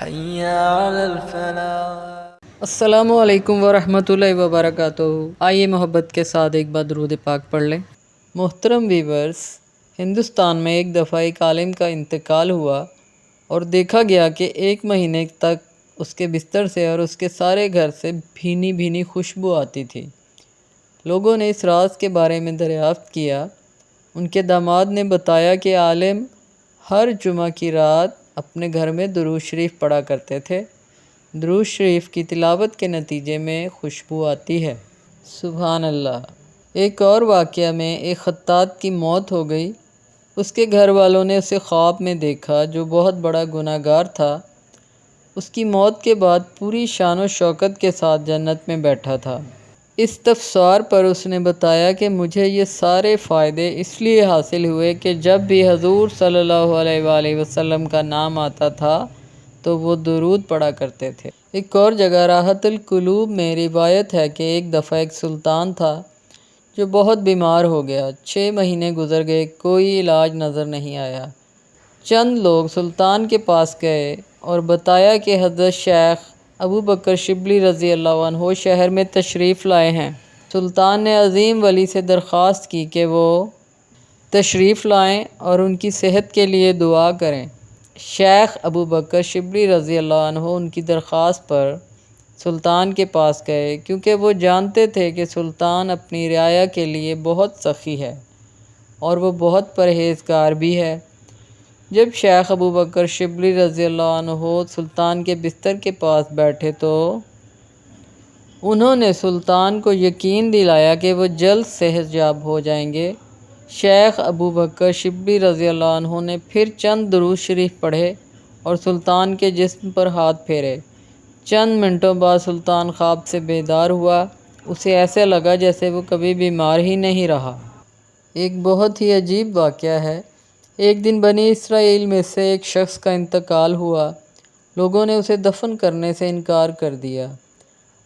حي على الفلاح۔ السلام علیکم ورحمۃ اللہ وبرکاتہ۔ آئیے محبت کے ساتھ ایک بار درود پاک پڑھ لیں۔ محترم ویورز، ہندوستان میں ایک دفعہ ایک عالم کا انتقال ہوا اور دیکھا گیا کہ 1 مہینے تک اس کے بستر سے اور اس کے سارے گھر سے بھینی بھینی خوشبو آتی تھی۔ لوگوں نے اس راز کے بارے میں دریافت کیا۔ ان کے داماد نے بتایا کہ عالم ہر جمعہ کی رات اپنے گھر میں درود شریف پڑھا کرتے تھے۔ درود شریف کی تلاوت کے نتیجے میں خوشبو آتی ہے۔ سبحان اللہ۔ ایک اور واقعہ میں ایک خطاط کی موت ہو گئی۔ اس کے گھر والوں نے اسے خواب میں دیکھا جو بہت بڑا گناہ گار تھا۔ اس کی موت کے بعد پوری شان و شوکت کے ساتھ جنت میں بیٹھا تھا۔ استفسار پر اس نے بتایا کہ مجھے یہ سارے فائدے اس لیے حاصل ہوئے کہ جب بھی حضور صلی اللہ علیہ وآلہ وسلم کا نام آتا تھا تو وہ درود پڑھا کرتے تھے۔ ایک اور جگہ راحت القلوب میں روایت ہے کہ ایک دفعہ ایک سلطان تھا جو بہت بیمار ہو گیا۔ 6 مہینے گزر گئے، کوئی علاج نظر نہیں آیا۔ چند لوگ سلطان کے پاس گئے اور بتایا کہ حضرت شیخ ابو بکر شبلی رضی اللہ عنہ شہر میں تشریف لائے ہیں۔ سلطان نے عظیم ولی سے درخواست کی کہ وہ تشریف لائیں اور ان کی صحت کے لیے دعا کریں۔ شیخ ابو بکر شبلی رضی اللہ عنہ ان کی درخواست پر سلطان کے پاس گئے، کیونکہ وہ جانتے تھے کہ سلطان اپنی رعایا کے لیے بہت سخی ہے اور وہ بہت پرہیزگار بھی ہے۔ جب شیخ ابو بکر شبلی رضی اللہ عنہ سلطان کے بستر کے پاس بیٹھے تو انہوں نے سلطان کو یقین دلایا کہ وہ جلد صحت یاب ہو جائیں گے۔ شیخ ابو بکر شبلی رضی اللہ عنہ نے پھر چند درود شریف پڑھے اور سلطان کے جسم پر ہاتھ پھیرے۔ چند منٹوں بعد سلطان خواب سے بیدار ہوا۔ اسے ایسے لگا جیسے وہ کبھی بیمار ہی نہیں رہا۔ ایک بہت ہی عجیب واقعہ ہے۔ ایک دن بنی اسرائیل میں سے ایک شخص کا انتقال ہوا۔ لوگوں نے اسے دفن کرنے سے انکار کر دیا۔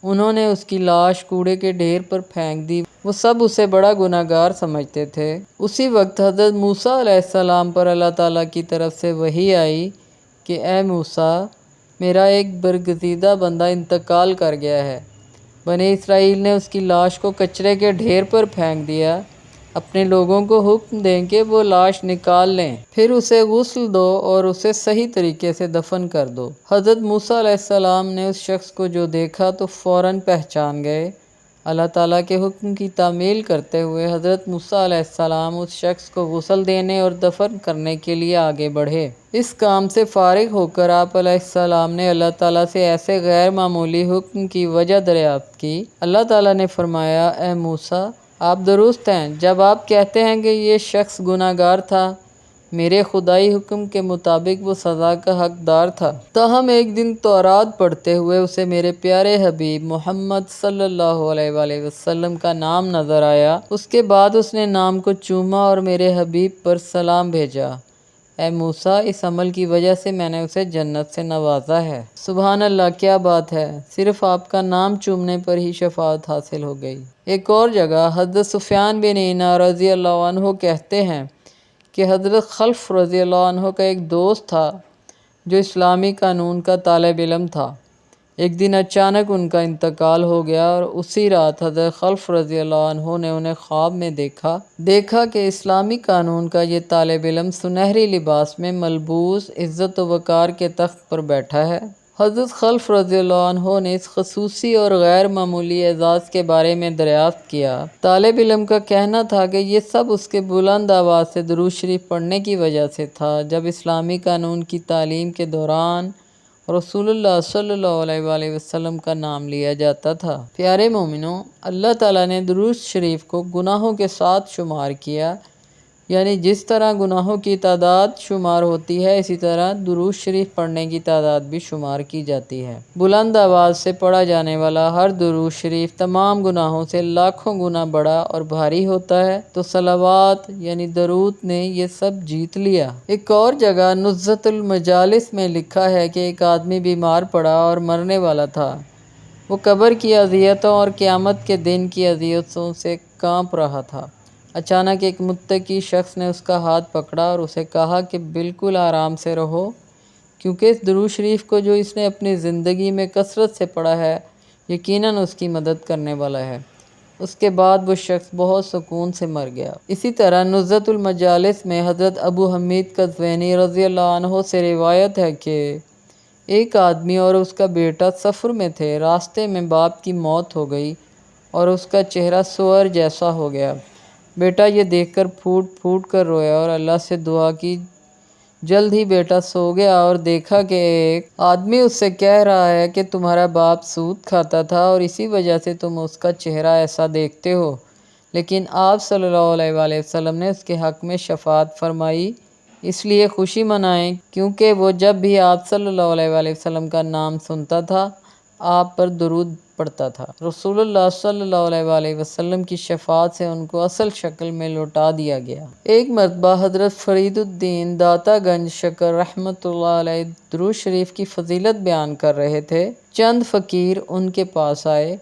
انہوں نے اس کی لاش کوڑے کے ڈھیر پر پھینک دی۔ وہ سب اسے بڑا گناہ گار سمجھتے تھے۔ اسی وقت حضرت موسیٰ علیہ السلام پر اللہ تعالیٰ کی طرف سے وحی آئی کہ اے موسیٰ، میرا ایک برگزیدہ بندہ انتقال کر گیا ہے۔ بنی اسرائیل نے اس کی لاش کو کچرے کے ڈھیر پر پھینک دیا۔ اپنے لوگوں کو حکم دیں کہ وہ لاش نکال لیں، پھر اسے غسل دو اور اسے صحیح طریقے سے دفن کر دو۔ حضرت موسیٰ علیہ السلام نے اس شخص کو جو دیکھا تو فوراً پہچان گئے۔ اللہ تعالیٰ کے حکم کی تعمیل کرتے ہوئے حضرت موسیٰ علیہ السلام اس شخص کو غسل دینے اور دفن کرنے کے لیے آگے بڑھے۔ اس کام سے فارغ ہو کر آپ علیہ السلام نے اللہ تعالیٰ سے ایسے غیر معمولی حکم کی وجہ دریافت کی۔ اللہ تعالیٰ نے فرمایا، اے موسیٰ، آپ درست ہیں جب آپ کہتے ہیں کہ یہ شخص گناہ گار تھا۔ میرے خدائی حکم کے مطابق وہ سزا کا حقدار تھا۔ تاہم ایک دن تورات پڑھتے ہوئے اسے میرے پیارے حبیب محمد صلی اللہ علیہ وآلہ وسلم کا نام نظر آیا۔ اس کے بعد اس نے نام کو چوما اور میرے حبیب پر سلام بھیجا۔ اے موسیٰ، اس عمل کی وجہ سے میں نے اسے جنت سے نوازا ہے۔ سبحان اللہ، کیا بات ہے! صرف آپ کا نام چومنے پر ہی شفاعت حاصل ہو گئی۔ ایک اور جگہ حضرت سفیان بن عیینہ رضی اللہ عنہ کہتے ہیں کہ حضرت خلف رضی اللہ عنہ کا ایک دوست تھا جو اسلامی قانون کا طالب علم تھا۔ ایک دن اچانک ان کا انتقال ہو گیا اور اسی رات حضرت خلف رضی اللہ عنہ نے انہیں خواب میں دیکھا کہ اسلامی قانون کا یہ طالب علم سنہری لباس میں ملبوس عزت و وقار کے تخت پر بیٹھا ہے۔ حضرت خلف رضی اللہ عنہ نے اس خصوصی اور غیر معمولی اعزاز کے بارے میں دریافت کیا۔ طالب علم کا کہنا تھا کہ یہ سب اس کے بلند آواز سے درود شریف پڑھنے کی وجہ سے تھا۔ جب اسلامی قانون کی تعلیم کے دوران رسول اللہ صلی اللہ علیہ وآلہ وسلم کا نام لیا جاتا تھا۔ پیارے مومنوں، اللہ تعالیٰ نے درود شریف کو گناہوں کے ساتھ شمار کیا، یعنی جس طرح گناہوں کی تعداد شمار ہوتی ہے اسی طرح درود شریف پڑھنے کی تعداد بھی شمار کی جاتی ہے۔ بلند آواز سے پڑھا جانے والا ہر درود شریف تمام گناہوں سے لاکھوں گنا بڑا اور بھاری ہوتا ہے، تو صلوات یعنی درود نے یہ سب جیت لیا۔ ایک اور جگہ نزہۃ المجالس میں لکھا ہے کہ ایک آدمی بیمار پڑا اور مرنے والا تھا۔ وہ قبر کی اذیتوں اور قیامت کے دن کی اذیتوں سے کانپ رہا تھا۔ اچانک ایک متقی شخص نے اس کا ہاتھ پکڑا اور اسے کہا کہ بالکل آرام سے رہو، کیونکہ اس درود شریف کو جو اس نے اپنی زندگی میں کثرت سے پڑھا ہے یقیناً اس کی مدد کرنے والا ہے۔ اس کے بعد وہ شخص بہت سکون سے مر گیا۔ اسی طرح نزہۃ المجالس میں حضرت ابو حمید قزوینی رضی اللہ عنہ سے روایت ہے کہ ایک آدمی اور اس کا بیٹا سفر میں تھے۔ راستے میں باپ کی موت ہو گئی اور اس کا چہرہ سور جیسا ہو گیا۔ بیٹا یہ دیکھ کر پھوٹ پھوٹ کر رویا اور اللہ سے دعا کی۔ جلد ہی بیٹا سو گیا اور دیکھا کہ ایک آدمی اس سے کہہ رہا ہے کہ تمہارا باپ سود کھاتا تھا اور اسی وجہ سے تم اس کا چہرہ ایسا دیکھتے ہو، لیکن آپ صلی اللہ علیہ وآلہ وسلم نے اس کے حق میں شفاعت فرمائی، اس لیے خوشی منائیں، کیونکہ وہ جب بھی آپ صلی اللہ علیہ وآلہ وسلم کا نام سنتا تھا آپ پر درود پڑھتا تھا۔ رسول اللہ صلی اللہ علیہ وآلہ وسلم کی شفاعت سے ان کو اصل شکل میں لوٹا دیا گیا۔ ایک مرتبہ حضرت فرید الدین داتا گنج شکر رحمۃ اللہ علیہ درود شریف کی فضیلت بیان کر رہے تھے۔ چند فقیر ان کے پاس آئے۔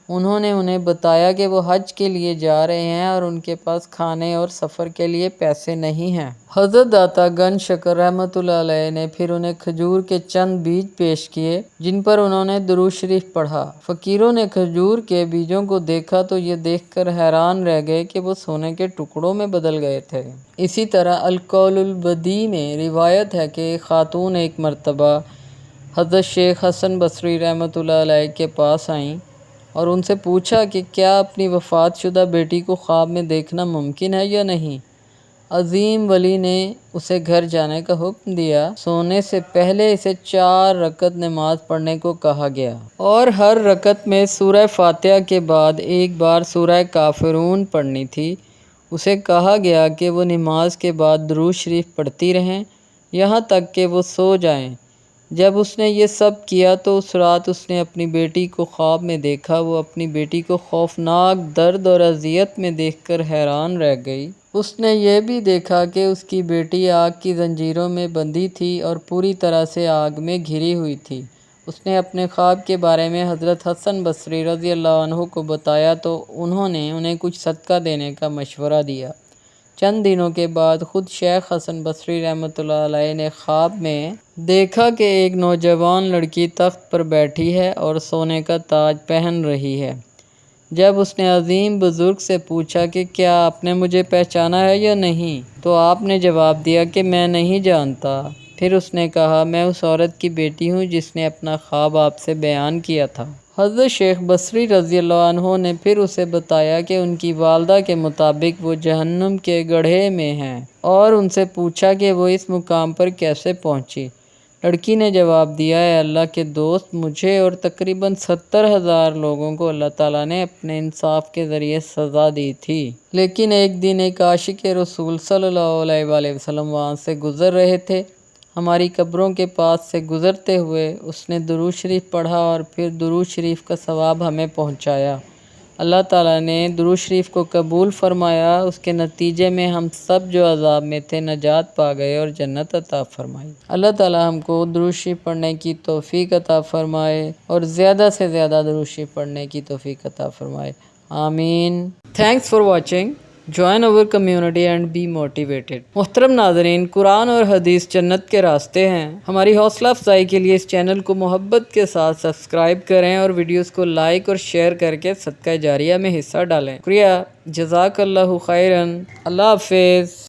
انہوں نے انہیں بتایا کہ وہ حج کے لیے جا رہے ہیں اور ان کے پاس کھانے اور سفر کے لیے پیسے نہیں ہیں۔ حضرت داتا گنج شکر رحمۃ اللہ علیہ نے پھر انہیں کھجور کے چند بیج پیش کیے جن پر انہوں نے درود شریف پڑھا۔ فقیروں نے کھجور کے بیجوں کو دیکھا تو یہ دیکھ کر حیران رہ گئے کہ وہ سونے کے ٹکڑوں میں بدل گئے تھے۔ اسی طرح القول البدیع میں روایت ہے کہ ایک خاتون ایک مرتبہ حضرت شیخ حسن بصری رحمۃ اللہ علیہ کے پاس آئیں اور ان سے پوچھا کہ کیا اپنی وفات شدہ بیٹی کو خواب میں دیکھنا ممکن ہے یا نہیں؟ عظیم ولی نے اسے گھر جانے کا حکم دیا۔ سونے سے پہلے اسے 4 رکعت نماز پڑھنے کو کہا گیا اور ہر رکعت میں سورہ فاتحہ کے بعد ایک بار سورہ کافرون پڑھنی تھی۔ اسے کہا گیا کہ وہ نماز کے بعد درود شریف پڑھتی رہیں یہاں تک کہ وہ سو جائیں۔ جب اس نے یہ سب کیا تو اس رات اس نے اپنی بیٹی کو خواب میں دیکھا۔ وہ اپنی بیٹی کو خوفناک درد اور اذیت میں دیکھ کر حیران رہ گئی۔ اس نے یہ بھی دیکھا کہ اس کی بیٹی آگ کی زنجیروں میں بندھی تھی اور پوری طرح سے آگ میں گھری ہوئی تھی۔ اس نے اپنے خواب کے بارے میں حضرت حسن بصری رضی اللہ عنہ کو بتایا تو انہوں نے انہیں کچھ صدقہ دینے کا مشورہ دیا۔ چند دنوں کے بعد خود شیخ حسن بصری رحمۃ اللہ علیہ نے خواب میں دیکھا کہ ایک نوجوان لڑکی تخت پر بیٹھی ہے اور سونے کا تاج پہن رہی ہے۔ جب اس نے عظیم بزرگ سے پوچھا کہ کیا آپ نے مجھے پہچانا ہے یا نہیں تو آپ نے جواب دیا کہ میں نہیں جانتا۔ پھر اس نے کہا میں اس عورت کی بیٹی ہوں جس نے اپنا خواب آپ سے بیان کیا تھا۔ حضرت شیخ بصری رضی اللہ عنہ نے پھر اسے بتایا کہ ان کی والدہ کے مطابق وہ جہنم کے گڑھے میں ہیں اور ان سے پوچھا کہ وہ اس مقام پر کیسے پہنچی۔ لڑکی نے جواب دیا اے اللہ کے دوست، مجھے اور تقریباً 70,000 لوگوں کو اللہ تعالیٰ نے اپنے انصاف کے ذریعے سزا دی تھی، لیکن ایک دن ایک عاشق رسول صلی اللہ علیہ وآلہ وسلم وہاں سے گزر رہے تھے۔ ہماری قبروں کے پاس سے گزرتے ہوئے اس نے درود شریف پڑھا اور پھر درود شریف کا ثواب ہمیں پہنچایا۔ اللہ تعالیٰ نے درود شریف کو قبول فرمایا۔ اس کے نتیجے میں ہم سب جو عذاب میں تھے نجات پا گئے اور جنت عطا فرمائی۔ اللہ تعالیٰ ہم کو درود شریف پڑھنے کی توفیق عطا فرمائے اور زیادہ سے زیادہ درود شریف پڑھنے کی توفیق عطا فرمائے، آمین۔ Thanks for watching. Join over community and be motivated. محترم ناظرین، قرآن اور حدیث جنت کے راستے ہیں۔ ہماری حوصلہ افزائی کے لیے اس چینل کو محبت کے ساتھ سبسکرائب کریں اور ویڈیوز کو لائک اور شیئر کر کے صدقہ جاریہ میں حصہ ڈالیں۔ شکریہ، جزاک اللہ خیراً۔ اللہ حافظ۔